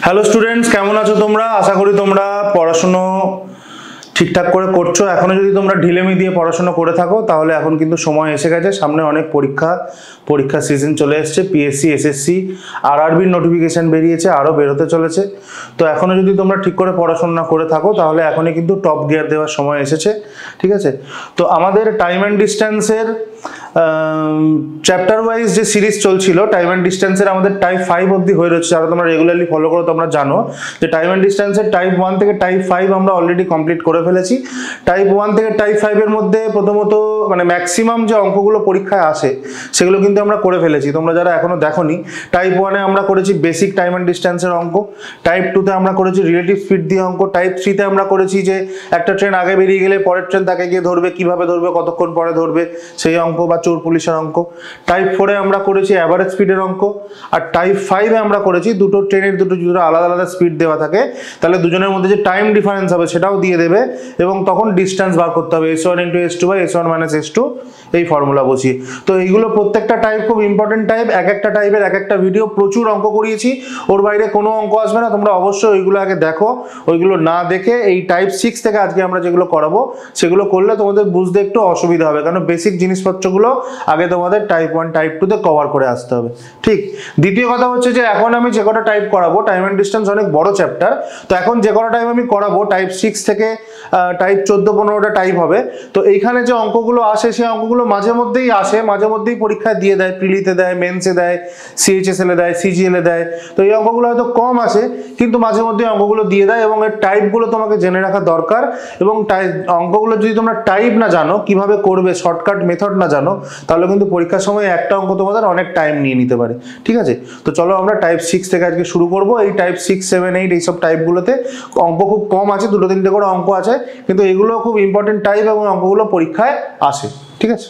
Hello students, কেমন আছো তোমরা? আশা করি তোমরা পড়াশোনা ঠিকঠাক করে করছো। এখনো যদি তোমরা ঢিলেমি দিয়ে পড়াশোনা করে থাকো তাহলে এখন কিন্তু সময় এসে গেছে। সামনে অনেক পরীক্ষা সিজন চলে এসছে। পিএসসি, এসএসসি, আরআরবির নোটিফিকেশন বেরিয়েছে, আরও বেরোতে চলেছে। তো এখনো যদি তোমরা ঠিক করে পড়াশোনা করে থাকো তাহলে এখনই কিন্তু টপ গিয়ার দেওয়ার সময় এসেছে, ঠিক আছে? তো আমাদের টাইম অ্যান্ড ডিস্টেন্সের চ্যাপ্টার ওয়াইজ যে সিরিজ চলছিল, টাইম অ্যান্ড ডিস্টেন্সের আমাদের টাইপ 5 অবধি হয়ে রয়েছে। যারা তোমরা রেগুলারলি ফলো করো তোমরা জানো যে টাইম অ্যান্ড ডিস্টেন্সের টাইপ 1 থেকে টাইপ 5 আমরা অলরেডি কমপ্লিট করে ফেলেছি। টাইপ 1 থেকে টাইপ 5 এর মধ্যে প্রথমত মানে ম্যাক্সিমাম যে অঙ্কগুলো পরীক্ষায় আসে সেগুলো কিন্তু আমরা করে ফেলেছি। তোমরা যারা এখনো দেখোনি, টাইপ 1 এ আমরা করেছি বেসিক টাইম অ্যান্ড ডিস্টেন্সের অঙ্ক, টাইপ 2 তে আমরা করেছি রিলেটিভ স্পিড দিয়ে অঙ্ক, টাইপ 3 তে আমরা করেছি যে একটা ট্রেন আগে বেরিয়ে গেলে পরের ট্রেন তাকে গিয়ে ধরবে, কিভাবে ধরবে, কতক্ষণ পরে ধরবে সেই অঙ্ক বা চোর পুলিশের অঙ্ক। টাইপ 4 এ আমরা করেছি অ্যাভারেজ স্পিডের অঙ্ক। আর টাইপ 5 এ আমরা করেছি দুটো ট্রেনের দুটো আলাদা আলাদা স্পিড দেওয়া থাকে, তাহলে দুজনের মধ্যে যে টাইম ডিফারেন্স হবে সেটাও দিয়ে দেবে এবং তখন ডিস্টেন্স বার করতে হবে s1 * s2 / s1 - s2 এই ফর্মুলা বসিয়ে। তো এইগুলো প্রত্যেকটা টাইপ খুব ইম্পর্টেন্ট টাইপ। এক একটা টাইপের এক একটা ভিডিও প্রচুর অঙ্ক করিয়েছি, ওর বাইরে কোনো অঙ্ক আসবে না। তোমরা অবশ্যই ওইগুলো আগে দেখো, ওইগুলো না দেখে এই টাইপ 6 থেকে আজকে আমরা যেগুলো করাবো সেগুলো করলে তোমাদের বুঝতে একটু অসুবিধা হবে, কারণ বেসিক জিনিসপত্রগুলো আগে তোমাদের টাইপ 1 টাইপ 2 তে কভার করে আসতে হবে, ঠিক? দ্বিতীয় কথা হচ্ছে যে এখন আমি যে কটা টাইপ করাবো, টাইম অ্যান্ড ডিস্টেন্স অনেক বড় চ্যাপ্টার, তো এখন যে কটা টাইপ আমি করাবো টাইপ 6 থেকে টাইপ 14-15টা টাইপ হবে। তো এইখানে যে অঙ্কগুলো আসে সেই অঙ্কগুলো মাঝে মধ্যেই আসে, মাঝে মধ্যেই পরীক্ষায় দিয়ে দেয়, প্রিলিতে দেয়, মেন্সে দেয়, সিএইচএসএল এ দেয়, সিজিএল এ দেয়। তো এই অঙ্কগুলো হয়তো কম আসে কিন্তু মাঝে মধ্যে অঙ্কগুলো দিয়ে দেয় এবং এর টাইপগুলো তোমাকে জেনে রাখা দরকার। এবং অঙ্কগুলো যদি তোমরা টাইপ না জানো, কিভাবে করবে, শর্টকাট মেথড না জানো, তাহলে কিন্তু পরীক্ষার সময় একটা অঙ্ক তোমাদের অনেক টাইম নিয়ে নিতে পারে, ঠিক আছে? তো চলো আমরা টাইপ 6 থেকে আজকে শুরু করব। এই টাইপ 6, 7, 8 এইসব টাইপগুলোতে অঙ্ক খুব কম আছে, 2-3টে করে অঙ্ক আছে, কিন্তু এগুলো খুব ইম্পর্টেন্ট টাইপ এবং অঙ্কগুলো পরীক্ষায় আসে, ঠিক আছে?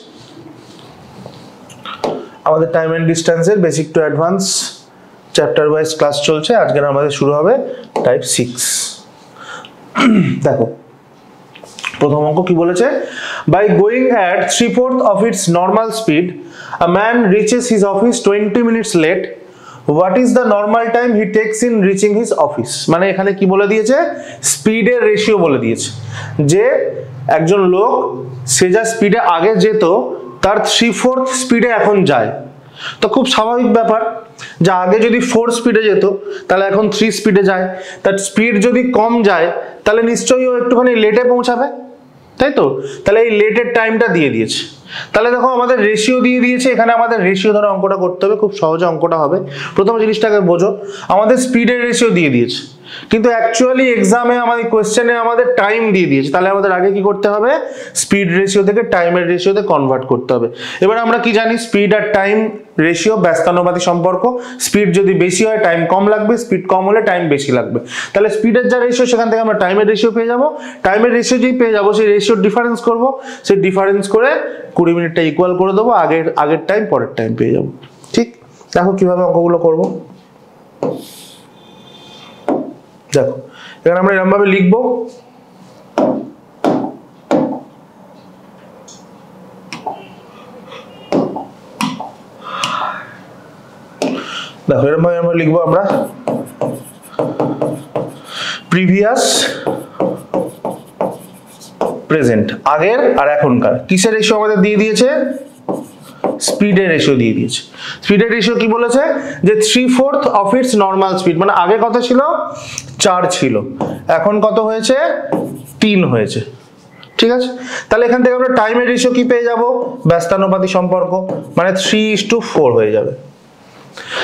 আমাদের টাইম অ্যান্ড ডিস্টেন্সের basic to advance chapter wise class চলছে। আজকে আমাদের শুরু হবে টাইপ 6। দেখো প্রথম অঙ্ক কি বলেছে, by going at 3/4 of its normal speed a man reaches his office 20 minutes late. What is the normal time he takes in reaching his office? মানে এখানে কি বলে দিয়েছে, স্পিডের রেশিও বলে দিয়েছে যে একজন লোক সে যা স্পিডে আগে যেত তার 3/4 স্পিডে এখন যায়। তো খুব স্বাভাবিক ব্যাপার যে আগে যদি 4 স্পিডে যেত তাহলে এখন 3 স্পিডে যায়। তার স্পিড যদি কম যায় তাহলে নিশ্চয়ই ও একটুখানি লেটে পৌঁছাবে, তাই তো? তাহলে এই লেটের টাইমটা দিয়ে দিয়েছে। তাহলে দেখো আমাদের রেশিও দিয়ে দিয়েছে, এখানে আমাদের রেশিও ধরে অঙ্কটা করতে হবে, খুব সহজে অঙ্কটা হবে। প্রথম জিনিসটাকে বোঝো, আমাদের স্পিডের রেশিও দিয়ে দিয়েছে কিন্তু অ্যাকচুয়ালি এক্সামে আমাদের কোশ্চেনে আমাদের টাইম দিয়ে দিয়েছে। তাহলে আমাদের আগে কি করতে হবে, স্পিড রেশিও থেকে টাইমের রেশিওতে কনভার্ট করতে হবে। এবার আমরা কি জানি, স্পিড আর টাইম রেশিও ব্যস্তানুপাতিক সম্পর্ক। স্পিড যদি বেশি হয় টাইম কম লাগবে, স্পিড কম হলে টাইম বেশি লাগবে। তাহলে স্পিডের যা রেশিও সেখান থেকে আমরা টাইমের রেশিও পেয়ে যাব। টাইমের রেশিও যেই পেয়ে যাবো সেই রেশিও ডিফারেন্স করব, সেই ডিফারেন্স করে 20 মিনিটটা ইকুয়াল করে দেবো, আগের টাইম পরের টাইম পেয়ে যাবো, ঠিক? দেখো কিভাবে অঙ্কগুলো করব। দেখো এখানে আমরা এরকম ভাবে লিখবো, দেখো এরকম ভাবে আমরা লিখবো, আমরা প্রিভিয়াস, প্রেজেন্ট, আগের আর এখনকার। কিসের রেশিও আমাদের দিয়ে দিয়েছে, স্পিডের রেশিও দিয়ে দিয়েছে। স্পিডের রেশিও কি বলেছে, যে 3/4 of its normal speed, মানে আগে কত ছিল, 4 ছিল, এখন কত হয়েছে, 3 হয়েছে, ঠিক আছে? তাহলে এখান থেকে আমরা টাইমের রেশিও কি পেয়ে যাব, ব্যস্তানুপাতিক সম্পর্ক, মানে 3:4 হয়ে যাবে।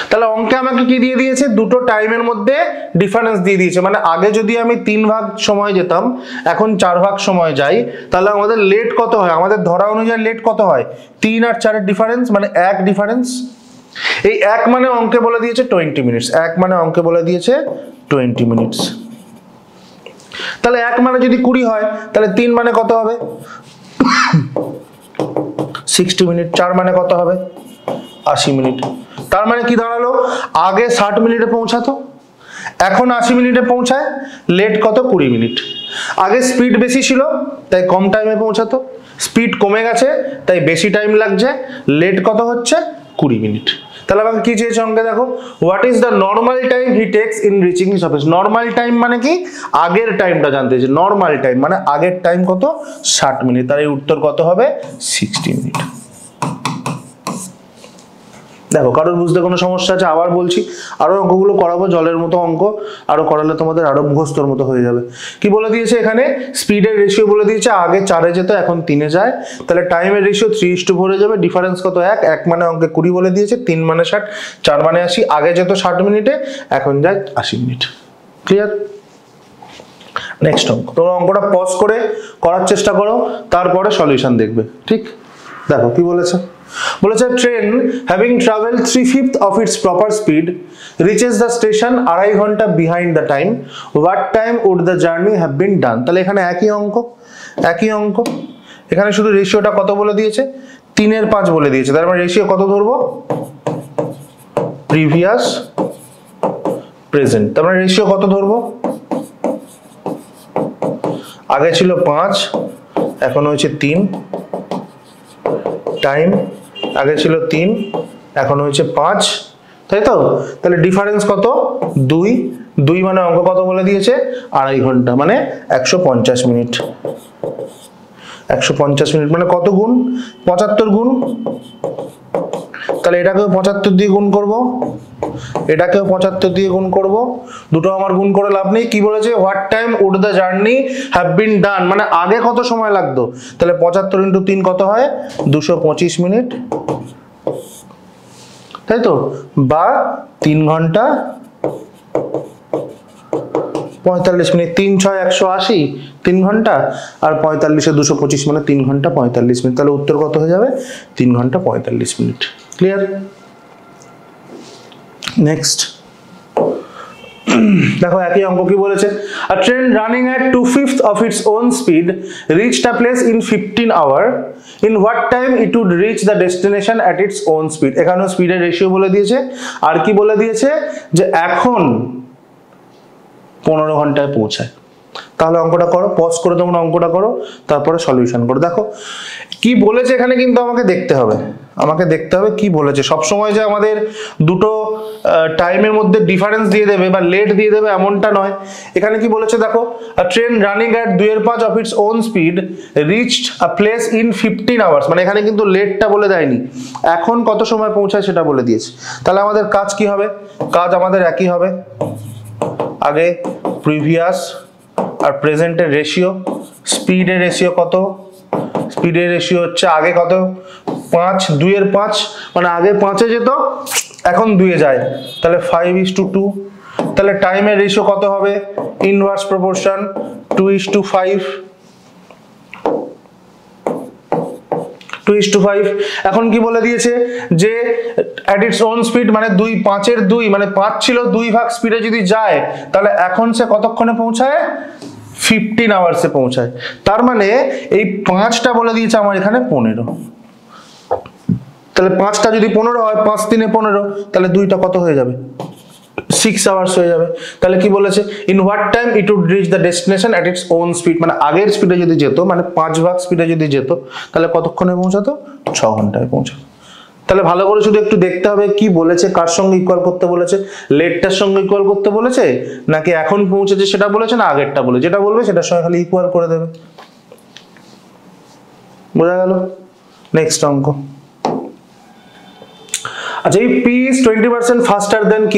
তাহলে অঙ্কে আমাকে কি দিয়ে দিয়েছে, দুটো টাইমের মধ্যে ডিফারেন্স দিয়ে দিয়েছে। মানে আগে যদি আমি 3 ভাগ সময় যেতাম, এখন 4 ভাগ সময় যাই, তাহলে আমাদের লেট কত হয়, আমাদের ধরা অনুযায়ী লেট কত হয়, 3 আর 4 এর ডিফারেন্স, মানে 1 ডিফারেন্স। এই 1 মানে অঙ্কে বলে দিয়েছে 20 মিনিটস, 1 মানে অঙ্কে বলে দিয়েছে 20 মিনিটস। তাহলে 1 মানে যদি 20 হয় তাহলে 3 মানে কত হবে, 60 মিনিট, 4 মানে কত হবে, 80 মিনিট। তার মানে কি দাঁড়ালো, আগে 60 মিনিটে পৌঁছাতো, এখন 80 মিনিটে পৌঁছায়, লেট কত, 20 মিনিট। আগে স্পিড বেশি ছিল তাই কম টাইমে পৌঁছাতো, স্পিড কমে গেছে তাই বেশি টাইম লাগছে, লেট কত হচ্ছে, 20 মিনিট। তাহলে আমাকে কি চেয়েছে অঙ্কে দেখো, what is the normal time he takes in reaching his office. Normal time মানে কি, আগের টাইমটা জানতে চাইছে। নর্মাল টাইম মানে আগের টাইম কত, 60 মিনিট। তার এই উত্তর কত হবে, 60 মিনিট। দেখো কারোর বুঝতে কোনো সমস্যা আছে, আবার বলছি, আরো অঙ্কগুলো করাবো জলের মতো অঙ্ক, আরো করালে তোমাদের আরো মুখস্থর মতো হয়ে যাবে। কি বলে দিয়েছে এখানে, স্পিডের রেশিও বলে দিয়েছে, আগে 4-এ যেত এখন 3-এ যায়, তাহলে টাইমের রেশিও 3:4 হয়ে যাবে। ডিফারেন্স কত, 1 মানে অঙ্কে 20 বলে দিয়েছে, 3 মানে 60, 4 মানে 80। আগে যেত 60 মিনিটে, এখন যায় 80 মিনিট। ক্লিয়ার? নেক্সট অঙ্ক, তোমরা অঙ্কটা পজ করে করার চেষ্টা করো, তারপরে সলিউশন দেখবে। ঠিক, দেখো কি বলেছে, বলেছে train having travel 3/5 of its proper speed reaches the station 2.5 ঘন্টা behind the time, what time would the journey have been done? তাহলে এখানে একই অঙ্ক, এখানে শুধু রেশিওটা কত বলে দিয়েছে, 3/5 বলে দিয়েছে। তার মানে রেশিও কত ধরবো, প্রিভিয়াস প্রেজেন্ট। তার মানে রেশিও কত ধরবো, আগে ছিল 5 এখন হয়েছে 3, টাইম আগে ছিল 3 এখন হয়েছে 5, তাই তো? তাহলে ডিফারেন্স কত, 2 মানে অঙ্ক কত বলে দিয়েছে, 2.5 ঘন্টা, মানে 150 মিনিট। 150 মিনিট মানে কত গুণ, 75 গুণ। তাহলে এটাকেও 75 দিয়ে গুণ করব, এটাকেও 75 দিয়ে গুণ করব, দুটো আমার গুণ করে লাভ নেই। কি বলেছে, what time would the journey have been done, মানে আগে কত সময় লাগতো। তাহলে 75 × 3 কত হয়, 225 মিনিট, তাই তো? বা 3 ঘন্টা 45 মিনিট। 3 × 6 180, 3 ঘন্টা, আর 45-এ 225 মানে 3 ঘন্টা 45 মিনিট। তাহলে উত্তর কত হয়ে যাবে, 3 ঘন্টা 45 মিনিট। ক্লিয়ার? নেক্সট দেখো একই অঙ্ক কি বলেছে, a train running at 2/5 of its own speed reached a place in 15 hours, in what time it would reach the destination at its own speed? এখানেও স্পিডের রেশিও বলে দিয়েছে, আর কি বলে দিয়েছে যে এখন 15 ঘন্টায় পৌঁছায়। তাহলে অঙ্কটা করো, পজ করে তোমরা অঙ্কটা করো, তারপরে সলিউশন করো। দেখো কি বলেছে এখানে, কিন্তু আমাকে দেখতে হবে কি বলেছে। সবসময় যে আমাদের দুটো টাইমের মধ্যে ডিফারেন্স দিয়ে দেবে বা লেট দিয়ে দেবে এমনটা নয়। এখানে কি বলেছে দেখো, a train running at 2/5 of its own speed reached a place in 15 hours, মানে এখানে কিন্তু লেটটা বলে দেয়নি, এখন কত সময় পৌঁছায় সেটা বলে দিয়েছে। তাহলে আমাদের কাজ কি হবে, কাজ আমাদের একই হবে, আগে প্রিভিয়াস আর প্রেজেন্টের রেশিও। স্পিডের রেশিও কত, স্পিডের রেশিও হচ্ছে আগে কত 5, 2/5 মানে আগে 5-এ যেত এখন 2-এ যায়, তাহলে 5:2। তাহলে টাইমের রেশিও কত হবে, ইনভার্স প্রপোর্শন 2:5। 2:5। এখন কি বলে দিয়েছে যে at its own speed মানে 5-এর 2 মানে 5 ছিল 2 ভাগ স্পিডে যদি যায়, তাহলে এখন সে কতক্ষণে পৌঁছায়, 15 আওয়ার্সে পৌঁছায়। তার মানে এই 5টা বলে দিয়েছে আমার এখানে 15, তাহলে 5টা যদি 15 হয়, 5 3 15, তাহলে 2টা কত হয়ে যাবে, 6 আওয়ার্স হয়ে যাবে। তাহলে কি বলেছে, in what time it would reach the destination at its own speed, মানে আগের স্পিডে যদি যেত, মানে 5 ভাগ স্পিডে যদি যেত, তাহলে কতক্ষণে পৌঁছাতো, 6 ঘন্টায় পৌঁছাতো। তাহলে ভালো করে শুধু একটু দেখতে হবে কি বলেছে, কার সঙ্গে ইকুয়াল করতে বলেছে, লেটটার সঙ্গে ইকুয়াল করতে বলেছে, নাকি এখন পৌঁছেছে সেটা বলেছে, না আগেরটা বলে, যেটা বলবে সেটার সঙ্গে খালি ইকুয়াল করে দেবে। বোঝা গেল? নেক্সট অঙ্ক। আচ্ছা, if P is 20% faster than Q,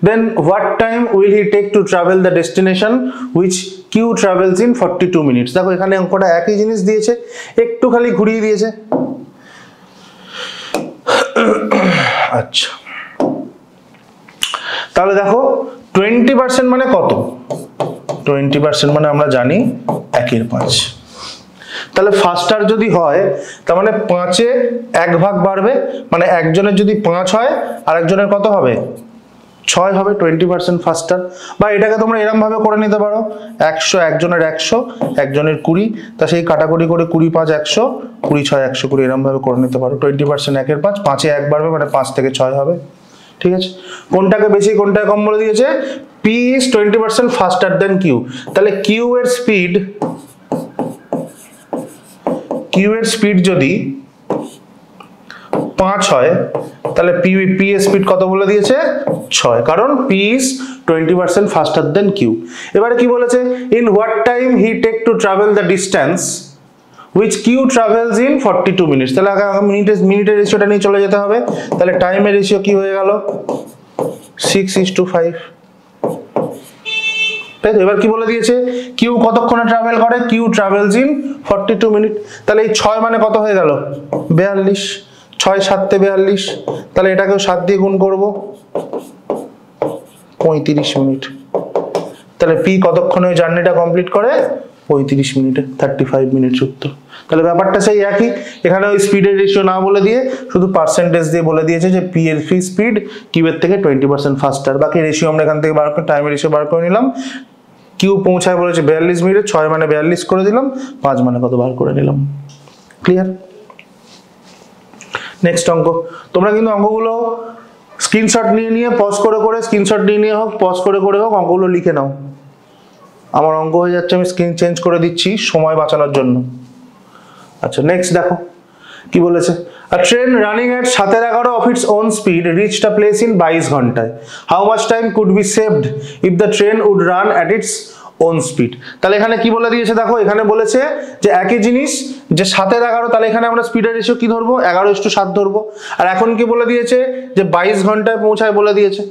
then what time will he take to travel the destination which Q travels in 42 minutes? দেখো এখানে অঙ্কটা একই জিনিস দিয়েছে, একটু খালি ঘুরিয়ে দিয়েছে। আচ্ছা, তাহলে দেখো 20% মানে কত, 20% মানে আমরা জানি 1/5। তাহলে ফাস্টার যদি হয়, তার মানে 5-এ 1 ভাগ বাড়বে, মানে একজনের যদি 5 হয় আর একজনের কত হবে, 6 হবে, 20% ফাস্টার। বা এটাকে তোমরা এরকম ভাবে করে নিতে পারো, 100 একজনের 100 একজনের 20, তা সেই কাটাকুটি করে 20 5 100, 20 6 120 এরকম ভাবে করে নিতে পারো। 20% 1/5, 5-এ 1 বাড়বে মানে 5 থেকে 6 হবে। ঠিক আছে, কোনটাকে বেশি কোনটাকে কম বলে দিয়েছে, P is 20% faster than Q। তাহলে Q এর স্পিড যদি 5 হয় তাহলে পি এর স্পিড কত বলে দিয়েছে 6, কারণ P is 20% faster than Q. এবারে কি বলেছে, in what time he take to travel the distance which q travels in 42 minutes। তাহলে আগে মিনিটের রেশিওটা নিয়ে চলে যেতে হবে। তাহলে টাইমের রেশিও কি হয়ে গেল 6:5, তাই তো। এবার কি বলে দিয়েছে, কিউ কতক্ষণে ট্রাভেল করে, কিউ ট্রাভেলস ইন 42 মিনিট। তাহলে এই 6 মানে কত হয়ে গেল 42, 6 7 42, তাহলে এটাকেও 7 দিয়ে গুণ করব 35 মিনিট। তাহলে পি কতক্ষণে ওই জার্নিটা কমপ্লিট করে 35 মিনিটে, 35 মিনিট উত্তর। তাহলে ব্যাপারটা সেই একই, এখানে ওই স্পিডের রেশিও না বলে দিয়ে শুধু পার্সেন্টেজ দিয়ে বলে দিয়েছে যে পি এর স্পিড কিউ এর থেকে 20% ফাস্টার। বাকি রেশিও আমরা এখান থেকে বার করে টাইমের রেশিও বার করে নিলাম। কিউ পৌঁছায় বলেছে 42 মিনিটে, 6 মানে 42 করে দিলাম, 5 মানে কত বার করে নিলাম। ক্লিয়ার? নেক্সট অঙ্ক। তোমরা কিন্তু অঙ্কগুলো স্ক্রিনশট নিয়ে পজ করে স্ক্রিনশট নিয়ে হোক, পজ করে হোক অঙ্কগুলো লিখে নাও। আমার অঙ্ক হয়ে যাচ্ছে, আমি স্ক্রিন চেঞ্জ করে দিচ্ছি সময় বাঁচানোর জন্য। আচ্ছা নেক্সট দেখো কি বলেছে, a train running at 11:30 of its own speed reached a place in 22 ঘন্টায়। how much time could be saved if the train would run at its own speed। তাহলে এখানে কি বলে দিয়েছে দেখো, এখানে বলেছে যে একই জিনিস যে 7:11, তাহলে এখানে আমরা স্পিডের রেশিও কি ধরবো 11:7 ধরবো। আর এখন কি বলে দিয়েছে যে 22 ঘন্টায় পৌঁছায় বলে দিয়েছে।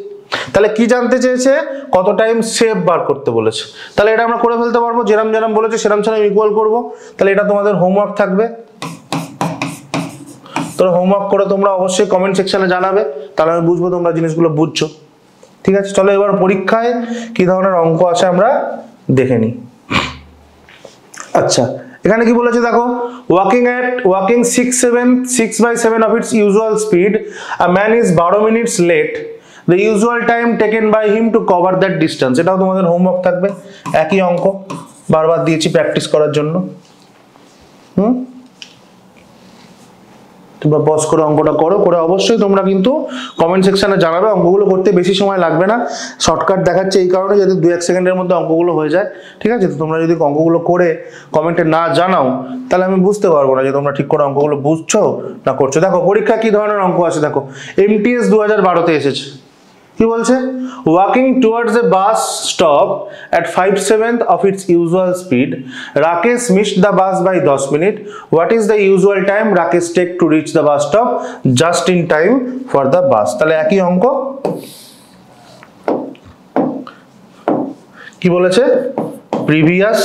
তাহলে কি জানতে চেয়েছে, কত টাইম সেভ বার করতে বলেছে। তাহলে এটা আমরা করে ফেলতে পারবো, যেরাম বলেছে সেরাম ইকুয়াল করব। তাহলে এটা তোমাদের হোমওয়ার্ক থাকবে, তোমরা হোমওয়ার্ক করে তোমরা অবশ্যই কমেন্ট সেকশনে জানাবে, তাহলে আমি বুঝবো তোমরা জিনিসগুলো বুঝছো। ঠিক আছে, চলো এবার পরীক্ষায় কি ধরনের অঙ্ক আছে আমরা দেখে নিই। আচ্ছা এখানে কি বলেছে দেখো, walking 6/7 of its usual speed a man is 12 minutes late, the usual time taken by him to cover that distance। এটাও তোমাদের হোমওয়ার্ক থাকবে, একই অঙ্ক বারবার দিয়েছি প্র্যাকটিস করার জন্য। তোমরা পজ করে অঙ্কটা করে অবশ্যই তোমরা কিন্তু কমেন্ট সেকশনে জানাবে। অঙ্কগুলো করতে বেশি সময় লাগবে না, শর্টকাট দেখাচ্ছে এই কারণে যাতে 2-1 সেকেন্ডের মধ্যে অঙ্কগুলো হয়ে যায়। ঠিক আছে, তো তোমরা যদি অঙ্কগুলো করে কমেন্টে না জানাও তাহলে আমি বুঝতে পারবো না যে তোমরা ঠিক করে অঙ্কগুলো বুঝছো না করছো। দেখো পরীক্ষা কি ধরনের অঙ্ক আছে দেখো, MTS 2012-তে এসেছে। কি বলছে, walking towards A bus stop at 5/7 of its usual speed, Rakesh missed the bus by 10 minutes. What is the usual time Rakesh take to reach the bus stop just in time for the bus? তাহলে একই অঙ্ক। কি বলেছে, previous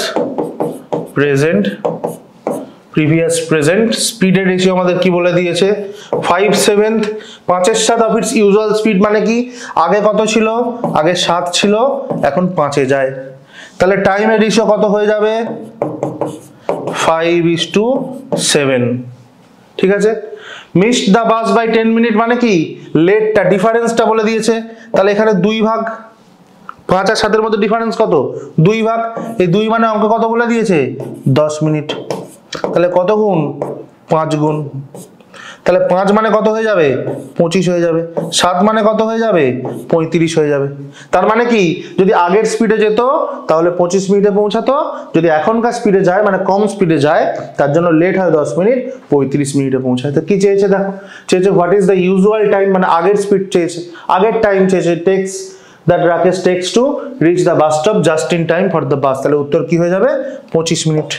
present স্পিডের ratio আমাদের কি বলে দিয়েছে 5/7, 5/7 অফ ইটস ইউজুয়াল স্পিড মানে কি, আগে কত ছিল, আগে 7 ছিল, এখন 5-এ যায়। তাহলে টাইমের রেশিও কত হয়ে যাবে 5:7। ঠিক আছে, missed the bus by 10 minute মানে কি, লেটটা ডিফারেন্সটা বলে দিয়েছে। তাহলে এখানে 2 ভাগ, 5 আর 7-এর মধ্যে ডিফারেন্স কত 2 ভাগ, এই 2 মানে অঙ্ক কত বলে দিয়েছে 10 মিনিট। তাহলে কত গুণ 5 গুণ, তাহলে 5 মানে কত হয়ে যাবে 25 হয়ে যাবে, 7 মানে কত হয়ে যাবে 35 হয়ে যাবে। তার মানে কি, যদি আগের স্পিডে যেত তাহলে 25 মিনিটে পৌঁছাতো, যদি এখনকার স্পিডে যায় মানে কম স্পিডে যায় তার জন্য লেট হয় 10 মিনিট, 35 মিনিটে পৌঁছায়। তো কি চেয়েছে দেখো, চেয়েছে what is the usual time, মানে আগের স্পিড চেয়েছে, আগের টাইম চেয়েছে, text that Rakesh takes to reach the bus stop just in time for the bus। তাহলে উত্তর কি হয়ে যাবে 25 মিনিট,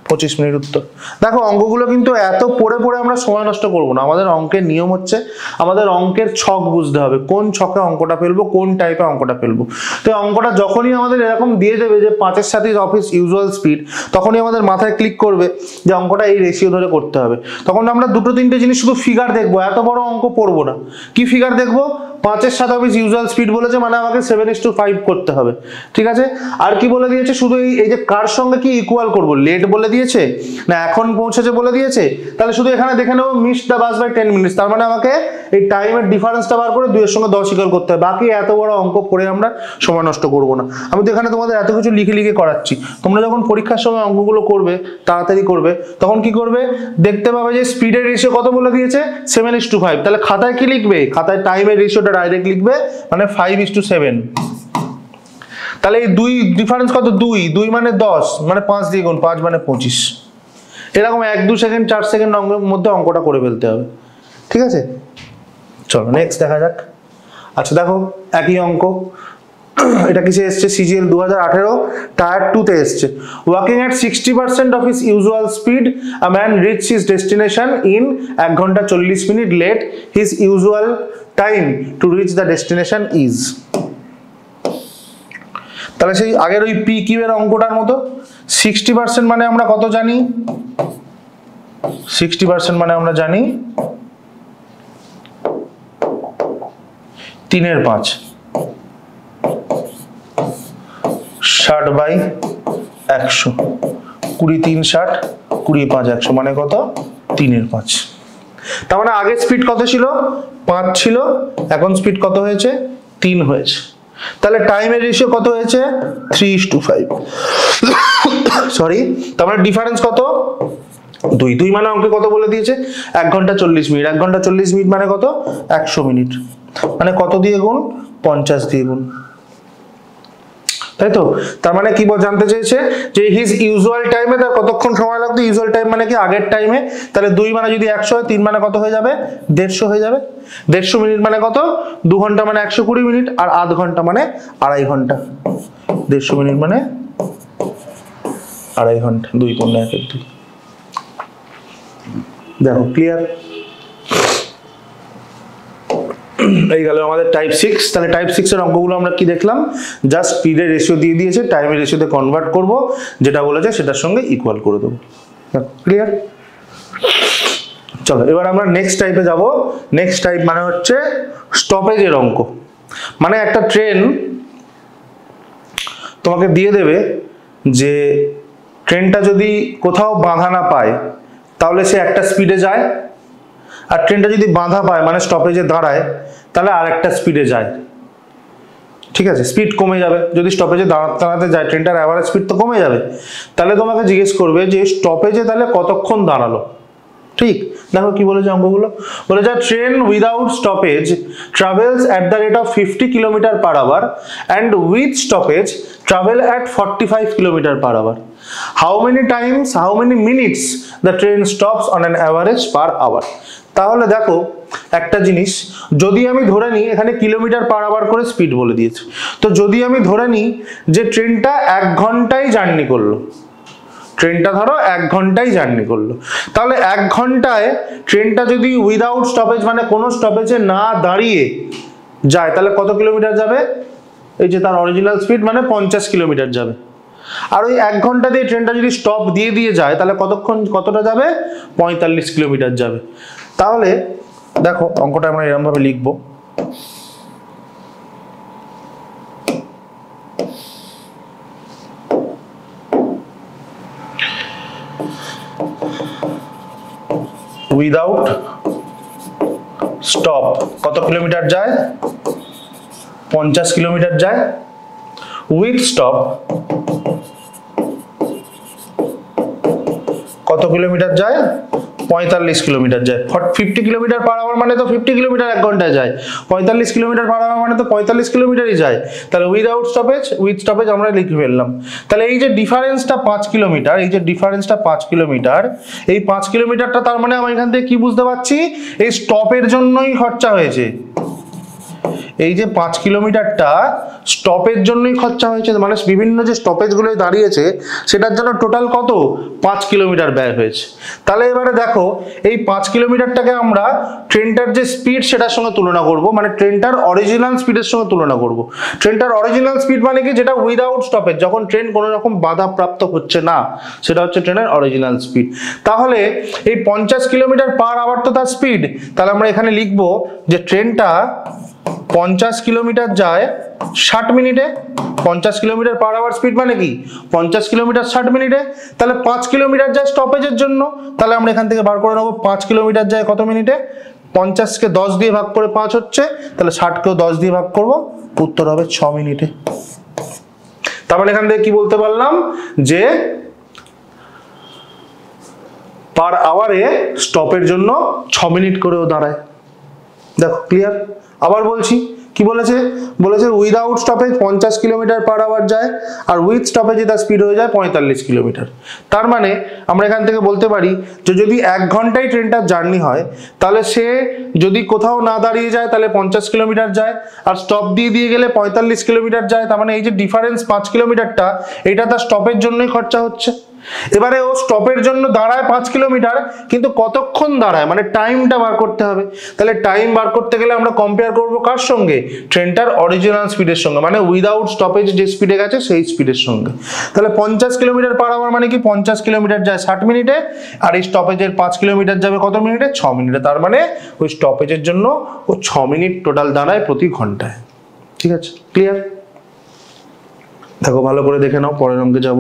25 মিনিট উত্তর। দেখো অঙ্কগুলো কিন্তু এত পড়ে আমরা সময় নষ্ট করবো না। আমাদের অঙ্কের নিয়ম হচ্ছে আমাদের অঙ্কের ছক বুঝতে হবে, কোন ছকে অঙ্কটা ফেলবো, কোন টাইপে অঙ্কটা ফেলবো। তো অঙ্কটা যখনই আমাদের এরকম দিয়ে দেবে যে 5-এর সাথে অফিস ইউজুয়াল স্পিড, তখনই আমাদের মাথায় ক্লিক করবে যে অঙ্কটা এই রেশিও ধরে করতে হবে। তখন আমরা 2-3টে জিনিস শুধু ফিগার দেখবো, এত বড় অঙ্ক পড়বো না। কি ফিগার দেখবো, 5-এর সাথে অফিস ইউজুয়াল স্পিড বলেছে মানে আমাকে 7:5 করতে হবে। ঠিক আছে, আর কি বলে দিয়েছে, শুধু এই যে কার সঙ্গে কি ইকুয়াল করবো, লেট বলে দিয়েছে না এখন পৌঁছেছে বলে দিয়েছে। তাহলে শুধু এখানে দেখে নেবো miss the bus by 10 minutes, তার মানে আমাকে এই টাইমের ডিফারেন্সটা বার করে 2-এর সঙ্গে 10 ইকুয়াল করতে হবে। বাকি এত বড় অঙ্ক করে আমরা সময় নষ্ট করবো না। আমি তো এখানে তোমাদের এত কিছু লিখে করাচ্ছি, তোমরা যখন পরীক্ষার সময় অঙ্কগুলো করবে তাড়াতাড়ি করবে, তখন কি করবে, দেখতে পাবে যে স্পিডের রেশিও কত বলে দিয়েছে 7:5। তাহলে খাতায় কি লিখবে, খাতায় টাইমের রেশিওটা ডাইরেক্ট লিখবে, মানে 5:7। তাহলে এই 2 ডিফারেন্স কত, 2 মানে 10, মানে 5 দিয়ে গুণ, 5 মানে 25। এরকম 1-2 সেকেন্ড 4 সেকেন্ড মধ্যে অঙ্কটা করে ফেলতে হবে। ঠিক আছে, চলো নেক্সট দেখা যাক। আচ্ছা দেখো একই অঙ্ক, এটা কিসে এসছে, সিজিএল 2018 টায়ার 2 তে এসছে। Walking at 60% of his usual speed a man reach his destination in 1 ঘন্টা 40 minute late his usual time to reach the destination is. তাহলে সেই আগের ওই পি কিউ এর অঙ্কটার মতো 60% মানে আমরা কত জানি, 60% মানে আমরা জানি 3/5, 60/100, 20 3 60, 20 5 100 মানে কত 3/5। তার মানে আগে স্পিড কত ছিল 5 ছিল, এখন স্পিড কত হয়েছে 3 হয়েছে। তাহলে টাইমের রেশিও কত হয়েছে 3:5, সরি, তার মানে ডিফারেন্স কত 2, 2 মানে অঙ্কে কত বলে দিয়েছে 1 ঘন্টা 40 মিনিট, 1 ঘন্টা 40 মিনিট মানে কত 100 মিনিট, মানে কত দিয়ে গুণ 50 দিয়ে গুণ, তাই তো। তার মানে কি জানতে চেয়েছে যে হিজ ইউজুয়াল টাইমে তার কতক্ষণ সময় লাগতো, ইউজুয়াল টাইম মানে কি আগের টাইমে, তাহলে 2 মানে যদি 100 হয় 3 মানে কত হয়ে যাবে 150 হয়ে যাবে, 150 মিনিট মানে কত 2 ঘন্টা মানে 120 মিনিট, আর আধ ঘন্টা মানে 2.5 ঘন্টা, 150 মিনিট মানে 2.5 ঘন্টা, 2 × 1 = 2। দেখো ক্লিয়ার, এই গেল আমাদের টাইপ 6। তাহলে টাইপ 6 এর অঙ্কগুলো আমরা কি দেখলাম, জাস্ট স্পিডের রেশিও দিয়ে দিয়েছে, টাইমের রেশিওতে কনভার্ট করব, যেটা বলেছে সেটার সঙ্গে ইকুয়াল করে দেবো। ক্লিয়ার, চলো এবার আমরা নেক্সট টাইপে যাব। নেক্সট টাইপ মানে হচ্ছে স্টপেজের অঙ্ক। মানে একটা ট্রেন তোমাকে দিয়ে দেবে যে ট্রেনটা যদি কোথাও বাধা না পায় তাহলে সে একটা স্পিডে যায়, আর ট্রেনটা যদি বাধা পায় মানে স্টপেজে দাঁড়ায় তাহলে আরেকটা স্পিডে যায়। ঠিক আছে, স্পিড কমে যাবে যদি স্টপেজে দাঁড়াতে যায়, ট্রেনটার অ্যাভারেজ স্পিড তো কমে যাবে। তাহলে তোমাকে জিজ্ঞেস করবে যে স্টপেজে তাহলে কতক্ষণ দাঁড়ালো। ঠিক, দেখো কি বলেছে অঙ্কগুলো, বলেছে train without stoppage travels at the rate of 50 km/h and with stoppage travel at 45 km/h. How many minutes the train stops on an average per hour? তাহলে দেখো একটা জিনিস, যদি আমি ধরে নিই এখানে km/h করে স্পিড বলে দিয়েছে, তো যদি আমি ধরে নিই যে ট্রেনটা 1 ঘন্টায় জার্নি করলো, ট্রেনটা ধরো 1 ঘন্টায় জার্নি করলো, তাহলে 1 ঘন্টায় ট্রেনটা যদি উইদাউট স্টপেজ মানে কোনো স্টপেজে না দাঁড়িয়ে যায় তাহলে কত কিলোমিটার যাবে, এই যে তার অরিজিনাল স্পিড মানে 50 কিলোমিটার যাবে। আর ওই 1 ঘন্টা দিয়ে ট্রেনটা যদি স্টপ দিয়ে যায় তাহলে কতটা যাবে 45 কিলোমিটার যাবে। তাহলে দেখো অঙ্কটা আমরা এরকম ভাবে লিখবো, উইদাউট স্টপ কত কিলোমিটার যায় 50 কিলোমিটার যায়, উইথ স্টপ কত কিলোমিটার যায় 45 কিলোমিটার যায়। 50 km/h মানে তো 50 কিলোমিটার 1 ঘন্টায় যায়, 45 km/h মানে তো 45 কিলোমিটারই যায়। তাহলে উইদাউট স্টপেজ, উইথ স্টপেজ আমরা লিখে ফেললাম। তাহলে এই যে ডিফারেন্সটা 5 কিলোমিটার, এই যে ডিফারেন্সটা 5 কিলোমিটার, এই 5 কিলোমিটারটা তার মানে আমি এখান থেকে কি বুঝতে পারছি, এই স্টপের জন্যই খরচা হয়েছে। এই যে 5 কিলোমিটারটা স্টপের জন্যই খরচা হয়েছে, মানে বিভিন্ন যে স্টপেজগুলো দাঁড়িয়েছে সেটার জন্য টোটাল কত 5 কিলোমিটার ব্যয় হয়েছে। তাহলে এবারে দেখো এই 5 কিলোমিটারটাকে আমরা ট্রেনটার যে স্পিড সেটার সঙ্গে তুলনা করব, মানে ট্রেনটার অরিজিনাল স্পিডের সঙ্গে তুলনা করব। ট্রেনটার অরিজিনাল স্পিড মানে কি, যেটা উইদাউট স্টপেজ, যখন ট্রেন কোনো রকম বাধা প্রাপ্ত হচ্ছে না, সেটা হচ্ছে ট্রেনের অরিজিনাল স্পিড। তাহলে এই 50 km/h তো তার স্পিড, তাহলে আমরা এখানে লিখবো যে ট্রেনটা 50 কিলোমিটার যায় 60 মিনিটে। 50 km/h স্পিড মানে কি 50 কিলোমিটার 60 মিনিটে। তাহলে 5 কিলোমিটার যায় স্টপেজের জন্য, তাহলে আমরা এখান থেকে বার করে নেবো 5 কিলোমিটার যায় কত মিনিটে, 50 কে 10 দিয়ে ভাগ করে 5 হচ্ছে, তাহলে 60 কেও 10 দিয়ে ভাগ করব, উত্তর হবে 6 মিনিটে। তার মানে এখান থেকে কি বলতে পারলাম যে পার আওয়ারে স্টপের জন্য 6 মিনিট করেও দাঁড়ায়। দেখো ক্লিয়ার, আবার বলছি কি বলেছে? বলেছে without stoppage 50 kilometre per hour যায়, আর উইথ স্টপেজে তার স্পিড হয়ে যায় 45 কিলোমিটার। তার মানে আমরা এখান থেকে বলতে পারি যে যদি 1 ঘন্টায় ট্রেনটার জার্নি হয়, তাহলে সে যদি কোথাও না দাঁড়িয়ে যায় তাহলে 50 কিলোমিটার যায়, আর স্টপ দিয়ে দিয়ে গেলে 45 কিলোমিটার যায়। তার মানে এই যে ডিফারেন্স 5 কিলোমিটারটা, এটা তার স্টপের জন্যই খরচা হচ্ছে। এবারে ও স্টপের জন্য দাঁড়ায় 5 কিলোমিটার, কিন্তু কতক্ষণ দাঁড়ায় মানে টাইমটা বার করতে হবে। তাহলে টাইম বার করতে গেলে আমরা কম্পেয়ার করব কার সঙ্গে? ট্রেনটার অরিজিনাল স্পিডের সঙ্গে, মানে উইদাউট স্টপেজ যে স্পিডে গেছে সেই স্পিডের সঙ্গে। তাহলে 50 কিলোমিটার পার আওয়ার মানে কি 50 কিলোমিটার যায় 60 মিনিটে, আর এই স্টপেজের 5 কিলোমিটার যাবে কত মিনিটে? 6 মিনিটে। তার মানে ওই স্টপেজের জন্য ও 6 মিনিট টোটাল দাঁড়ায় প্রতি ঘন্টায়। ঠিক আছে, ক্লিয়ার? দেখো ভালো করে দেখে নাও, পরের অঙ্কে যাব।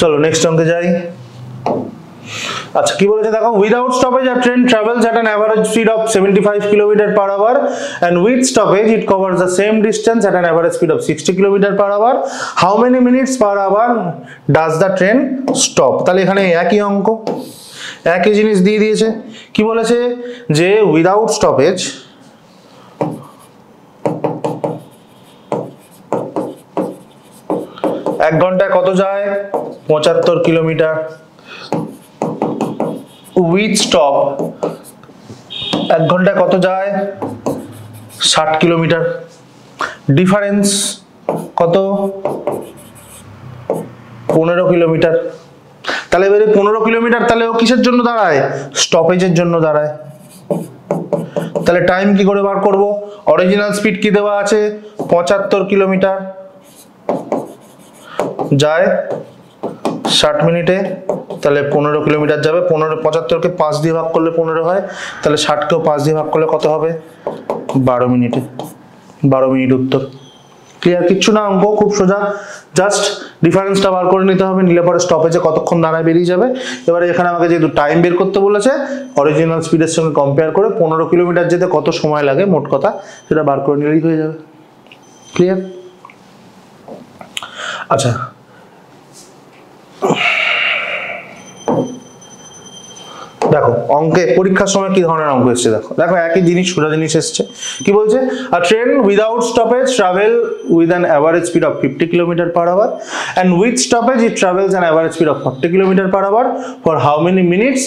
চলো নেক্সট অঙ্কে যাই। আচ্ছা কি বলেছে দেখো, without stoppage a train travels at an average speed of 75 kilometre per hour and with stoppage it covers the same distance at an average speed of 60 kilometre per hour. How many minutes per hour does the train stop? তাহলে এখানে একই অঙ্ক, একই জিনিস দিয়ে দিয়েছে। কি বলেছে যে উইদাউট স্টপেজ এক ঘন্টায় কত যায়? 75 কিলোমিটার। উইথ স্টপ 1 ঘন্টায় কত যায়? 60 কিলোমিটার। ডিফারেন্স কত? 15 কিলোমিটার। তাহলে এবারে 15 কিলোমিটার, তাহলে ও কিসের জন্য দাঁড়ায়? স্টপেজের জন্য দাঁড়ায়। তাহলে টাইম কি করে বার করব? অরিজিনাল স্পিড কি দেওয়া আছে? 75 কিলোমিটার, যায় 60 মিনিটে, তাহলে 15 কিলোমিটার যাবে। 75কে 5 দিয়ে ভাগ করলে 15 হয়, তাহলে 60কেও 5 দিয়ে ভাগ করলে কত হবে? 12 মিনিটে। 12 মিনিট উত্তর। ক্লিয়ার? কিচ্ছু না, অঙ্ক খুব সোজা, জাস্ট ডিফারেন্সটা বার করে নিতে হবে, নিলে পরে স্টপেজে কতক্ষণ দাঁড়ায় বেরিয়ে যাবে। এবারে এখানে আমাকে যেহেতু টাইম বের করতে বলেছে, অরিজিনাল স্পিডের সঙ্গে কম্পেয়ার করে 15 কিলোমিটার যেতে কত সময় লাগে মোট কথা সেটা বার করে নিলেই হয়ে যাবে। ক্লিয়ার? আচ্ছা দেখো অঙ্কে পরীক্ষার সময় কি ধরনের অঙ্ক এসছে, দেখো দেখো একই জিনিস, সোজা জিনিস এসছে। কি বলছে? A train without stoppage travel with an average speed of 50 kilometre per hour and with stoppage it travels an average speed of 40 kilometre per hour. For how many minutes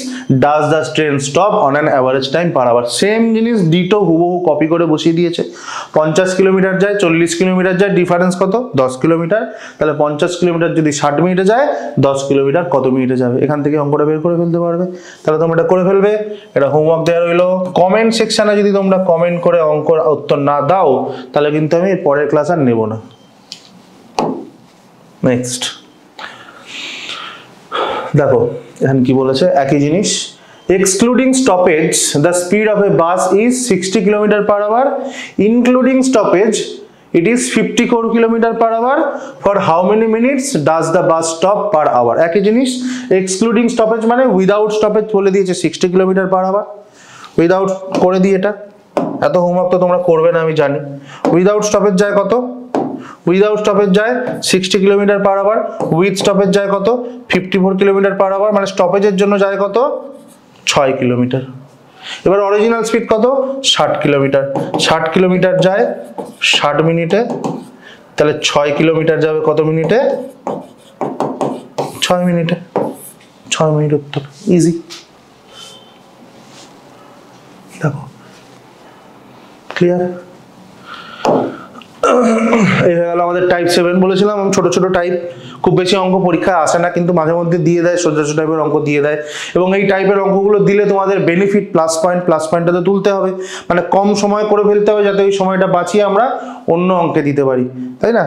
does the train stop on an average time per hour? Same জিনিস ditto হুবহু copy করে বসিয়ে দিয়েছে। 50 kilometre যায়, 40 kilometre যায়, difference কত? 10 kilometre. তাহলে 50 kilometre যদি 60 মিনিটে যায়, 10 কিলোমিটার কত মিনিটে যাবে? এখান থেকে অঙ্কটা বের করে ফেলতে পারবে। তাহলে তোমরা এটা করে ফেলবে। এটা হোমওয়ার্ক দেওয়া রইলো। কমেন্ট সেকশনে যদি তোমরা কমেন্ট করে অঙ্ক উত্তর না দাও, তাহলে কিন্তু আমি পরের ক্লাস আর নেব না। নেক্সট দেখো এখানে কি বলেছে, একই জিনিস। Excluding stoppage, the speed of a bus is 60 km per hour. Including stoppage, it is 54 km per hour. For how many minutes does the bus stop per hour? একই জিনিস। Excluding stoppage মানে without stoppage বলে দিয়েছে 60 km per hour। Without করে দিই এটা, এত homework তো তোমরা করবে না আমি জানি। উইদাউট স্টপেজ যায় কত? উইদাউট স্টপেজ যায় 60 kilometre per hour. With stoppage যায় কত? 54 কিলোমিটার পার আওয়ার, মানে স্টপেজের জন্য যায় কত? 6 কিলোমিটার। এবার অরিজিনাল স্পিড কত? 60 কিলোমিটার। 60 কিলোমিটার যায় 60 মিনিটে, তাহলে 6 কিলোমিটার যাবে কত মিনিটে? 6 মিনিটে। 6 মিনিট উত্তর। ইজি। দেখো ক্লিয়ার? এই হয়ে গেল আমাদের টাইপ 7। বলেছিলাম আমি ছোট ছোট টাইপ, খুব বেশি অঙ্ক পরীক্ষায় আসে না, কিন্তু মাঝে মধ্যে দিয়ে দেয়, সোজা সোজা টাইপের অঙ্ক দিয়ে দেয়। এবং এই টাইপের অঙ্কগুলো দিলে তোমাদের বেনিফিট প্লাস পয়েন্টটা তো তুলতে হবে, মানে কম সময় করে ফেলতে হবে, যাতে ওই সময়টা বাঁচিয়ে আমরা অন্য অঙ্কে দিতে পারি, তাই না?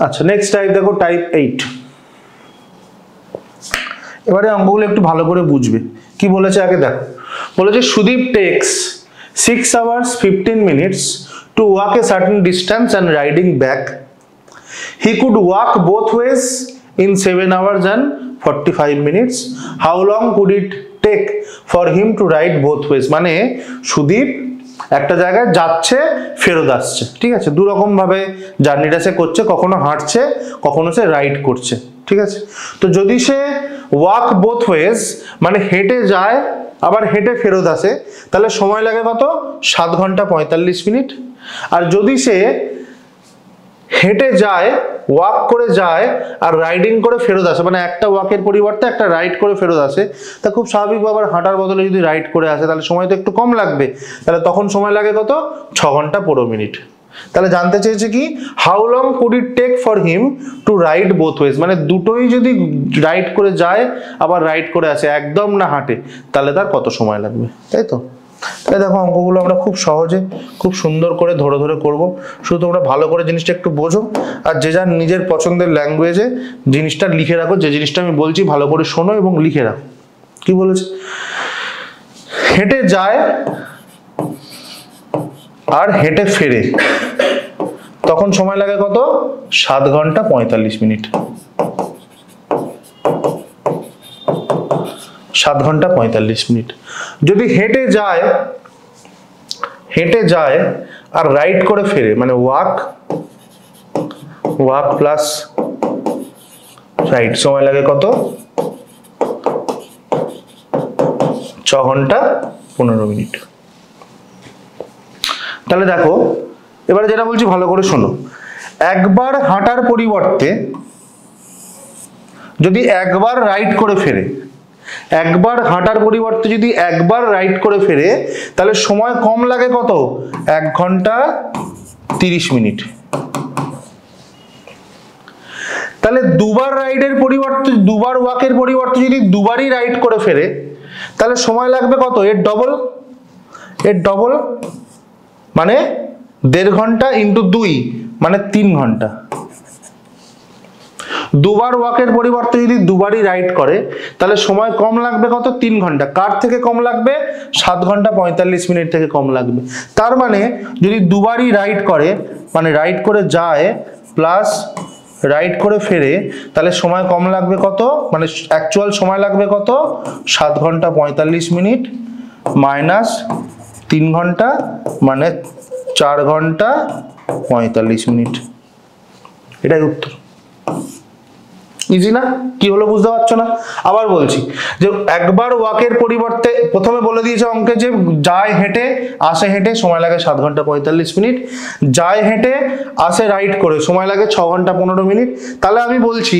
আচ্ছা নেক্সট টাইপ দেখো, টাইপ 8। এবারে অঙ্কগুলো একটু ভালো করে বুঝবে। কি বলেছে আগে দেখো, বলেছে Sudip text 6 hours 15 minutes to walk a certain distance and riding back. He could walk both ways in 7 hours and 45 minutes. How long could it take for him to ride both ways? মানে সুদীপ একটা জায়গায় যাচ্ছে ফেরত আসছে, ঠিক আছে? দু রকম ভাবে জার্নিটা সে করছে, কখনো হাঁটছে কখনো সে রাইড করছে, ঠিক আছে? তো যদি সে ওয়াক বোথ ওয়েজ মানে হেঁটে যায় আবার হেঁটে ফেরত আসে, তাহলে সময় লাগে কত? 7 ঘন্টা 45 মিনিট। আর যদি সে হেঁটে যায়, ওয়াক করে যায় আর রাইডিং করে ফেরত আসে, মানে একটা ওয়াকের পরিবর্তে একটা রাইড করে ফেরত আসে, তা খুব স্বাভাবিকভাবে হাঁটার বদলে যদি রাইড করে আসে তাহলে সময় তো একটু কম লাগবে, তাহলে তখন সময় লাগে কত? 6 ঘন্টা 15 মিনিট। তাহলে জানতে চেয়েছে কি, how long could it take for him to ride both ways, মানে দুটোই যদি রাইড করে যায় আবার রাইড করে আসে, একদম না হাঁটে, তাহলে তার কত সময় লাগবে, তাই তো? তাই দেখো অঙ্কগুলো আমরা খুব সহজে খুব সুন্দর করে ধরে ধরে করব, শুধু তোমরা ভালো করে জিনিসটা একটু বোঝো আর যে যার নিজের পছন্দের ল্যাঙ্গুয়েজে জিনিসটা লিখে রাখো, যে জিনিসটা আমি বলছি ভালো করে শোনো এবং লিখে রাখো। কি বলেছে? হেঁটে যায় আর হেঁটে ফেরে, তখন সময় লাগে কত? 7 ঘন্টা 45 মিনিট। 7 ঘন্টা 45 মিনিট। যদি হেঁটে যায় আর রাইড করে ফেরে, মানে ওয়াক প্লাস রাইড, সময় লাগে কত? 6 ঘন্টা 15 মিনিট। তাহলে দেখো এবারে যেটা বলছি ভালো করে শোনো, একবার হাঁটার পরিবর্তে যদি একবার রাইড করে ফেরে, একবার হাঁটার পরিবর্তে যদি একবার রাইড করে ফেরে, তাহলে সময় কম লাগে কত? 1 ঘন্টা 30 মিনিট। তাহলে দুবার রাইডের পরিবর্তে, দুবার ওয়াকের পরিবর্তে যদি দুবারই রাইড করে ফেরে, তাহলে সময় লাগবে কত? এর ডবল, মানে 1.5 ঘন্টা ইন্টু 2 মানে 3 ঘন্টা। দুবার ওয়াকের পরিবর্তে যদি দুবারই রাইড করে তাহলে সময় কম লাগবে কত? 3 ঘন্টা। কার থেকে কম লাগবে? 7 ঘন্টা 45 মিনিট থেকে কম লাগবে। তার মানে যদি দুবারই রাইড করে, মানে রাইড করে যায় প্লাস রাইড করে ফেরে, তাহলে সময় কম লাগবে কত? মানে অ্যাকচুয়াল সময় লাগবে কত? 7 ঘন্টা 45 মিনিট মাইনাস 3 ঘন্টা মানে 4 ঘন্টা 45 মিনিট। এটাই উত্তর। ইজি না? কি হলো বুঝতে পারছো না? আবার বলছি যে একবার ওয়াকের পরিবর্তে, প্রথমে বলে দিয়েছে অঙ্কে যে যায় হেঁটে আসে হেঁটে সময় লাগে 7 ঘন্টা 45 মিনিট, যায় হেঁটে আসে রাইড করে সময় লাগে 6 ঘন্টা 15 মিনিট। তাহলে আমি বলছি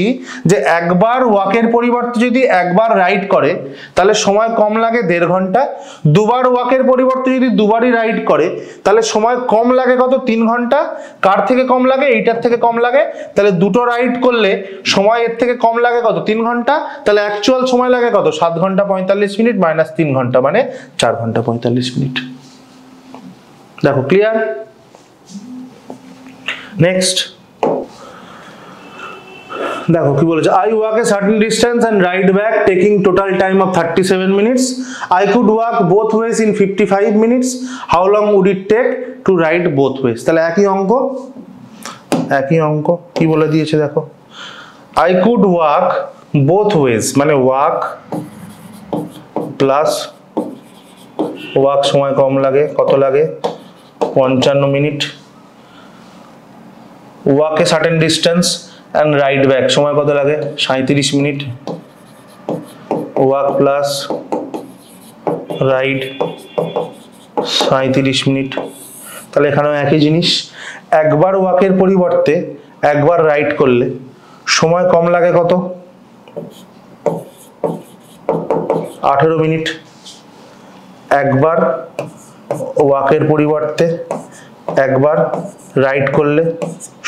যে একবার ওয়াকের পরিবর্তে যদি একবার রাইড করে তাহলে সময় কম লাগে 1.5 ঘন্টা, দুবার ওয়াকের পরিবর্তে যদি দুবারই রাইড করে তাহলে সময় কম লাগে কত? 3 ঘন্টা। কার থেকে কম লাগে? এইটার থেকে কম লাগে। তাহলে দুটো রাইড করলে সময় এর থেকে কম লাগে কত? 3 ঘন্টা। তাহলে অ্যাকচুয়াল সময় লাগে কত? 7 ঘন্টা 45 মিনিট মাইনাস 3 ঘন্টা মানে 4 ঘন্টা 45 মিনিট। দেখো ক্লিয়ার? নেক্সট দেখো কি বলেছে, I walk a certain distance and ride back taking total time of 37 minutes. I could walk both ways in 55 minutes. How long would it take to ride both ways? তাহলে একই অঙ্ক কি বলে দিয়েছে দেখো, I could walk both ways, মানে walk plus walk সময় কম লাগে, কত লাগে? 55 minute. walk a certain distance and ride back সময় কত লাগে? 37 minute. walk plus ride 37 minute. তাহলে এখানেও একই জিনিস, একবার ওয়াকের পরিবর্তে একবার রাইড করলে সময় কম লাগে কত? 18 মিনিট। একবার ওয়াকের পরিবর্তে একবার রাইড করলে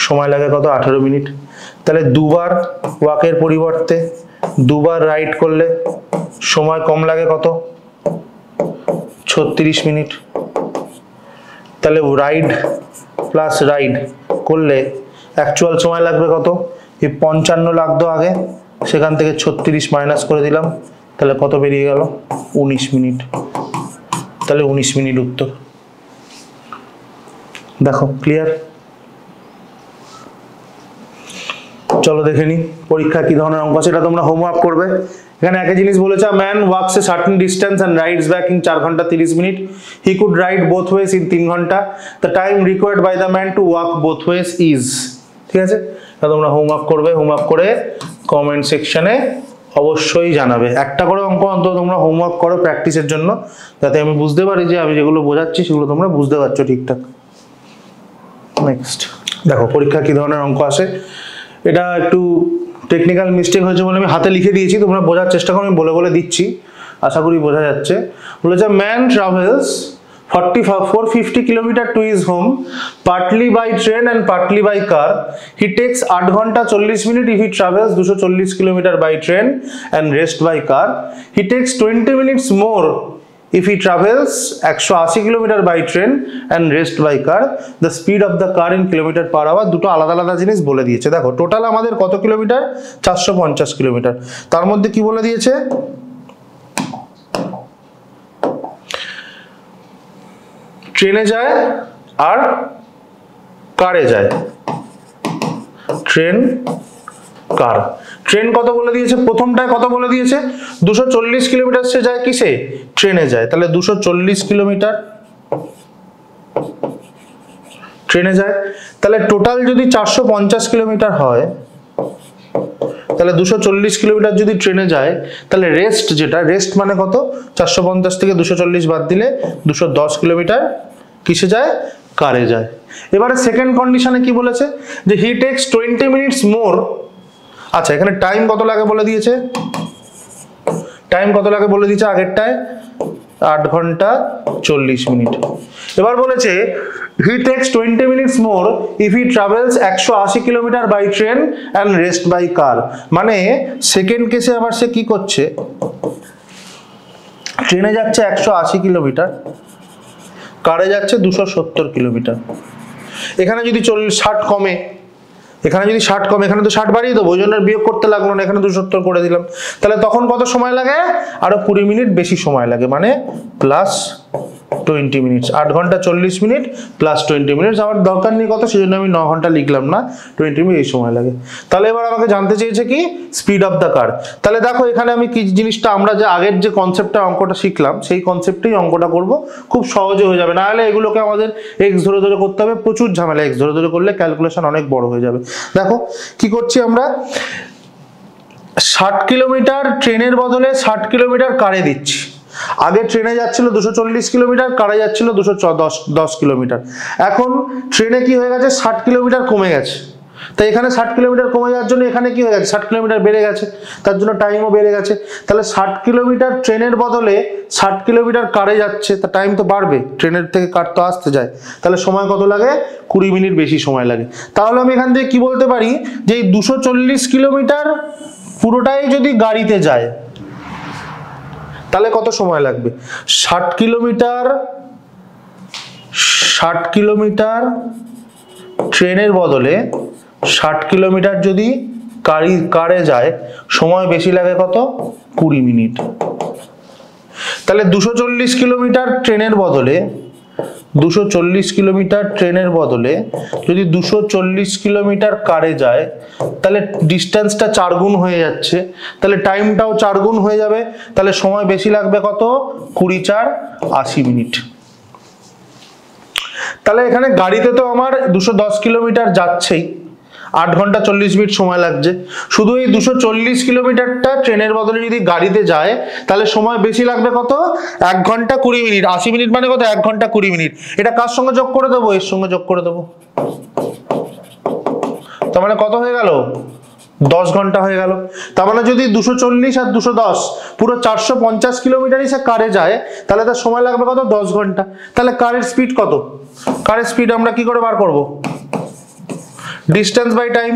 সময় লাগে কত? 18 মিনিট। তাহলে দুবার ওয়াকের পরিবর্তে দুবার রাইড করলে সময় কম লাগে কত? 36 মিনিট। তাহলে রাইড প্লাস রাইড করলে অ্যাকচুয়াল সময় লাগবে কত? এই 55 লাগতো আগে, সেখান থেকে 36 মাইনাস করে দিলাম, তাহলে কত বেরিয়ে গেল? 19 মিনিট। তাহলে 19 মিনিট উত্তর। দেখো ক্লিয়ার? চলো দেখে নি পরীক্ষা কি ধরনের অঙ্ক, সেটা তোমরা হোমওয়ার্ক করবে। এখানে একই জিনিস বলেছে, man walks a certain distance and rides back in 4 ঘন্টা 30 minute. He could ride both ways in 3 ঘন্টা। The time required by the man to walk both ways is. ঠিক আছে, তোমরা হোমওয়ার্ক করবে, হোমওয়ার্ক করে কমেন্ট সেকশনে অবশ্যই জানাবে। একটা করে অঙ্ক অন্তত তোমরা হোমওয়ার্ক করো প্র্যাকটিসের জন্য, যাতে আমি বুঝতে পারি যে আমি যেগুলো বোঝাচ্ছি সেগুলো তোমরা বুঝতে পারছো ঠিকঠাক। নেক্সট দেখো পরীক্ষা কি ধরনের অঙ্ক আসে। এটা একটু টেকনিক্যাল মিস্টেক হয়েছে বলে আমি হাতে লিখে দিয়েছি, তোমরা বোঝার চেষ্টা করো, আমি বলে বলে দিচ্ছি, আশা করি বোঝা যাচ্ছে। বলেছে man travels 450 kilometre to his home partly by train and partly by car. He takes 8 ঘন্টা 40 minute if he travels 240 kilometre by train and rest by car. He takes 20 minutes more if he travels 180 kilometre by train and rest by car. The speed of the car in kilometre per hour. দুটো আলাদা আলাদা জিনিস বলে দিয়েছে। দেখো total আমাদের কত kilometre? 450 kilometre. তার মধ্যে কি বলে দিয়েছে? ট্রেনে যায় আর কারে যায়। ট্রেন কার। ট্রেন কত বলে দিয়েছে? প্রথমটায় কত বলে দিয়েছে? 240 কিলোমিটার সে যায় কিসে? ট্রেনে যায়। তাহলে 240 কিলোমিটার ট্রেনে যায়। তাহলে টোটাল যদি 450 কিলোমিটার হয়, তাহলে 240 কিলোমিটার যদি ট্রেনে যায়, তাহলে রেস্ট যেটা, রেস্ট মানে কত? 450 থেকে 240 বাদ দিলে 210 কিলোমিটার কিসে যায়? কারে যায়। এবারে সেকেন্ড কন্ডিশনে কি বলেছে? যে হি টেক্স 20 মিনিটস মোর। আচ্ছা এখানে টাইম কত লাগে বলে দিয়েছে? টাইম কত লাগে বলে দিয়েছে আগেরটায়? 8 ঘন্টা 40 মিনিট। এবার বলেছে he takes 20 minutes more if he travels 180 kilometre by train and rest by car. মানে সেকেন্ড কেসে আবার সে কি করছে? ট্রেনে যাচ্ছে 180 কিলোমিটার, কারে যাচ্ছে 270 কিলোমিটার। এখানে যদি 60 কমে, এখানে যদি 60 কমে, এখানে তো 60 বাড়িয়ে দেবো, ওই জন্য বিয়োগ করতে লাগলো না, এখানে 270 করে দিলাম। তাহলে তখন কত সময় লাগে? আরো 20 মিনিট বেশি সময় লাগে, মানে প্লাস 20 মিনিটস। 8 ঘন্টা 40 মিনিট প্লাস 20 মিনিটস। আমার দরকার নেই কত, সেই জন্য আমি 9 ঘন্টা লিখলাম না, 20 মিনিট এই সময় লাগে। তাহলে এবার আমাকে জানতে চেয়েছে কি? স্পিড অফ দ্য কার। তাহলে দেখো এখানে আমি কি জিনিসটা, আমরা যে আগের যে কনসেপ্টটা অঙ্কটা শিখলাম সেই কনসেপ্টেই অঙ্কটা করব, খুব সহজে হয়ে যাবে। না হলে এগুলোকে আমাদের এক্স ধরে ধরে করতে হবে, প্রচুর ঝামেলা। এক্স ধরে ধরে করলে ক্যালকুলেশন অনেক বড় হয়ে যাবে। দেখো কি করছি আমরা, 60 কিলোমিটার ট্রেনের বদলে 60 কিলোমিটার কারে দিচ্ছি। আগে ট্রেনে যাচ্ছিল 240 কিলোমিটার, কারে যাচ্ছিল 210 কিলোমিটার। এখন ট্রেনে কি হয়ে গেছে? 60 কিলোমিটার কমে গেছে। তাই এখানে 60 কিলোমিটার কমে যাওয়ার জন্য এখানে কি হয়ে গেছে? 60 কিলোমিটার বেড়ে গেছে, তার জন্য টাইমও বেড়ে গেছে। তাহলে 60 কিলোমিটার ট্রেনের বদলে 60 কিলোমিটার কারে যাচ্ছে, তা টাইম তো বাড়বে, ট্রেনের থেকে কার তো আসতে যায়। তাহলে সময় কত লাগে? 20 মিনিট বেশি সময় লাগে। তাহলে আমি এখান থেকে কি বলতে পারি? যে এই 240 কিলোমিটার পুরোটাই যদি গাড়িতে যায় তাহলে কত সময় লাগবে? 60 কিলোমিটার ট্রেনের বদলে 60 কিলোমিটার যদি কারে যায়, সময় বেশি লাগে কত? 20 মিনিট। তাহলে 240 কিলোমিটার ট্রেনের বদলে 240 কিলোমিটার ট্রেনের বদলে যদি 240 কিলোমিটার কারে যায়, তাহলে ডিস্টেন্সটা 4 গুণ হয়ে যাচ্ছে, তাহলে টাইমটাও 4 গুণ হয়ে যাবে। তাহলে সময় বেশি লাগবে কত? 20 4 80 মিনিট। তাহলে এখানে গাড়িতে তো আমার 210 কিলোমিটার যাচ্ছেই, 8 ঘন্টা 40 মিনিট সময় লাগছে। শুধু এই 240 কিলোমিটারটা ট্রেনের বদলে যদি গাড়িতে যায়, তাহলে সময় বেশি লাগবে কত? 1 ঘন্টা 20 মিনিট। 80 মিনিট মানে কত? 1 ঘন্টা 20 মিনিট। এটা কার সঙ্গে যোগ করে দেবো? এর সঙ্গে যোগ করে দেবো। তার মানে কত হয়ে গেল? 10 ঘন্টা হয়ে গেল। তার মানে যদি 240 আর 210 পুরো 450 কিলোমিটারই সে কারে যায়, তাহলে তার সময় লাগবে কত? 10 ঘন্টা। তাহলে কারের স্পিড কত? কারের স্পিড আমরা কি করে বার করব? Distance by time.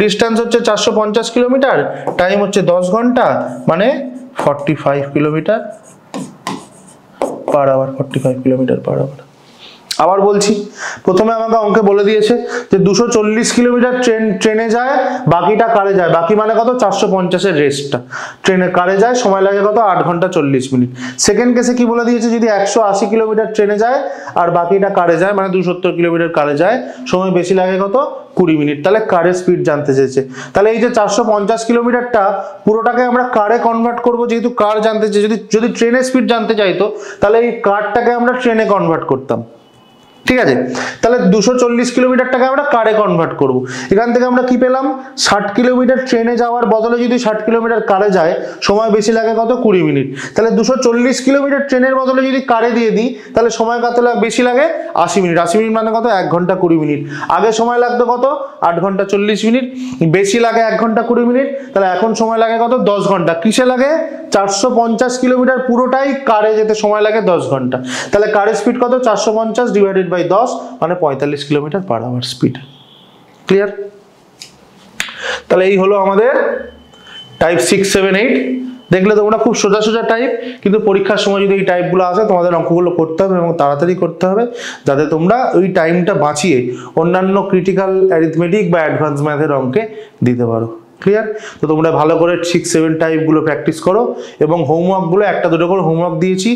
ডিস্টেন্স হচ্ছে 450 কিলোমিটার, টাইম হচ্ছে 10 ঘন্টা, মানে 45 kilometre per hour. 45 kilometre per hour. আবার বলছি, প্রথমে আমাকে অঙ্কে বলে দিয়েছে যে 240 কিলোমিটার ট্রেনে যায়, বাকিটা কারে যায়। বাকি মানে কত? 450 এর রেস্টটা ট্রেনে কারে যায়, সময় লাগে কত? 8 ঘন্টা 40 মিনিট। সেকেন্ড কেসে কি বলে দিয়েছে? যদি 180 কিলোমিটার ট্রেনে যায় আর বাকিটা কারে যায়, মানে 270 কিলোমিটার কারে যায়, সময় বেশি লাগে কত? 20 মিনিট। তাহলে কারের স্পিড জানতে চেয়েছে। তাহলে এই যে 450 কিলোমিটারটা পুরোটাকে আমরা কারে কনভার্ট করব, যেহেতু কার জানতে চেয়েছে। যদি ট্রেনের স্পিড জানতে চাইতো, তাহলে এই কারটাকে আমরা ট্রেনে কনভার্ট করতাম। ঠিক আছে, তাহলে 240 কিলোমিটারটাকে আমরা কারে কনভার্ট করব। এখান থেকে আমরা কি পেলাম, 60 কিলোমিটার ট্রেনে যাওয়ার বদলে যদি 60 কিলোমিটার কারে যায় সময় বেশি লাগে কত, 20 মিনিট। তাহলে 240 কিলোমিটার ট্রেনের বদলে যদি কারে দিয়ে দিই তাহলে সময় কত বেশি লাগে, 80 মিনিট। 80 মিনিট মানে কত, 1 ঘন্টা 20 মিনিট। আগে সময় লাগতো কত, 8 ঘন্টা 40 মিনিট, বেশি লাগে 1 ঘন্টা 20 মিনিট। তাহলে এখন সময় লাগে কত, 10 ঘন্টা। কিসে লাগে, 450 কিলোমিটার পুরোটাই কারে যেতে সময় লাগে 10 ঘন্টা। তাহলে কারের স্পিড কত, 450 ডিভাইডেড বাই 10 মানে 45 kilometre per hour speed. Clear? তাহলে এই হলো আমাদের টাইপ 6, 7, 8। দেখলে তোমরা খুব সোজা সোজা টাইপ, কিন্তু পরীক্ষার সময় যদি এই টাইপগুলো আসে তোমাদের অঙ্কগুলো করতে হবে এবং তাড়াতাড়ি করতে হবে, যাতে তোমরা ওই টাইমটা বাঁচিয়ে অন্যান্য ক্রিটিক্যাল অ্যারিথমেটিক বা অ্যাডভান্স ম্যাথের অঙ্কে দিতে পারো। ক্লিয়ার? তো তোমরা ভালো করে 6, 7 টাইপগুলো প্র্যাকটিস করো এবং হোমওয়ার্কগুলো একটা দুটো করে হোমওয়ার্ক দিয়েছি,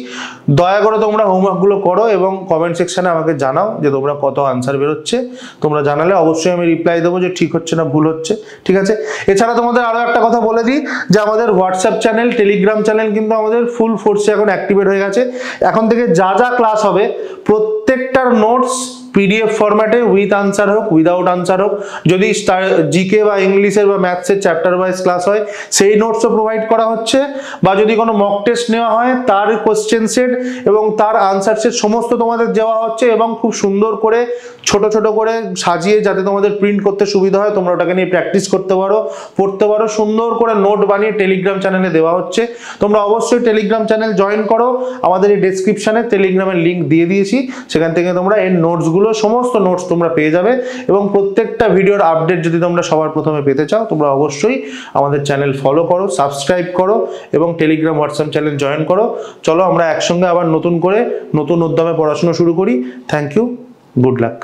দয়া করে তোমরা হোমওয়ার্কগুলো করো এবং কমেন্ট সেকশনে আমাকে জানাও যে তোমরা কত আনসার বেরোচ্ছে। তোমরা জানালে অবশ্যই আমি রিপ্লাই দেবো যে ঠিক হচ্ছে না ভুল হচ্ছে। ঠিক আছে? এছাড়া তোমাদের আরও একটা কথা বলে দিই যে আমাদের হোয়াটসঅ্যাপ চ্যানেল, টেলিগ্রাম চ্যানেল কিন্তু আমাদের ফুল ফোর্সে এখন অ্যাক্টিভেট হয়ে গেছে। এখন থেকে যা যা ক্লাস হবে প্রত্যেকটার নোটস পিডিএফ ফরম্যাটে, উইথ আনসার হোক উইদাউট আনসার হোক, যদি জিকে বা ইংলিশের বা ম্যাথসের চ্যাপ্টার ওয়াইজ ক্লাস হয় সেই নোটসও প্রোভাইড করা হচ্ছে, বা যদি কোনো মক টেস্ট নেওয়া হয় তার কোশ্চেন সেট এবং তার আনসার সেট সমস্ত তোমাদের দেওয়া হচ্ছে এবং খুব সুন্দর করে ছোট ছোট করে সাজিয়ে, যাতে তোমাদের প্রিন্ট করতে সুবিধা হয়, তোমরা ওটাকে নিয়ে প্র্যাকটিস করতে পারো, পড়তে পারো, সুন্দর করে নোট বানিয়ে টেলিগ্রাম চ্যানেলে দেওয়া হচ্ছে। তোমরা অবশ্যই টেলিগ্রাম চ্যানেল জয়েন করো, আমাদের এই ডেসক্রিপশনে টেলিগ্রামের লিঙ্ক দিয়ে দিয়েছি, সেখান থেকে তোমরা এর নোটসগুলো, সমস্ত নোটস তোমরা পেয়ে যাবে এবং প্রত্যেকটা ভিডিওর আপডেট যদি তোমরা সবার প্রথমে পেতে চাও তোমরা অবশ্যই আমাদের চ্যানেল ফলো করো, সাবস্ক্রাইব করো এবং টেলিগ্রাম হোয়াটসঅ্যাপ চ্যানেল জয়েন করো। চলো আমরা একসঙ্গে আবার নতুন করে নতুন উদ্যমে পড়াশোনা শুরু করি। Thank you, good lakh.